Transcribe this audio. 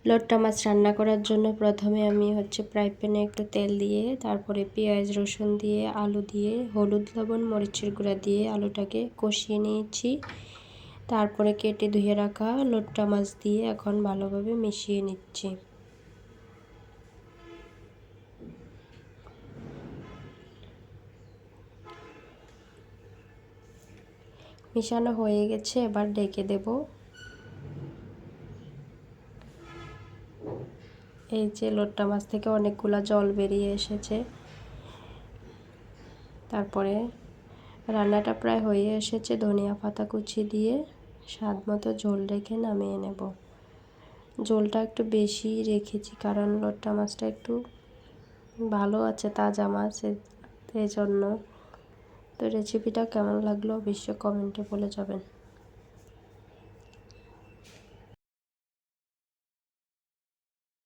লট্টা মাছ রান্না করার জন্য প্রথমে আমি ফ্রাই প্যানে একটু তেল দিয়ে তারপরে পেঁয়াজ রসুন দিয়ে আলু দিয়ে হলুদ লবণ মরিচের গুঁড়া দিয়ে আলুটাকে কষিয়ে নিয়েছি। তারপরে কেটে ধুয়ে রাখা লট্টা মাছ দিয়ে এখন ভালোভাবে মিশিয়ে নিচ্ছি। মিশানো হয়ে গেছে, এবার ঢেকে দেব। এই যে লট্টা মাছ থেকে অনেকগুলা জল বেরিয়ে এসেছে। তারপরে রান্নাটা প্রায় হয়ে এসেছে, ধনিয়া পাতা কুচি দিয়ে স্বাদ মতো ঝোল রেখে নামিয়ে নেব। ঝোলটা একটু বেশি রেখেছি কারণ লট্টা মাছটা একটু ভালো আছে, তাজা মাছ, এই জন্য। তো রেসিপিটা কেমন লাগলো অবশ্যই কমেন্টে বলে যাবেন।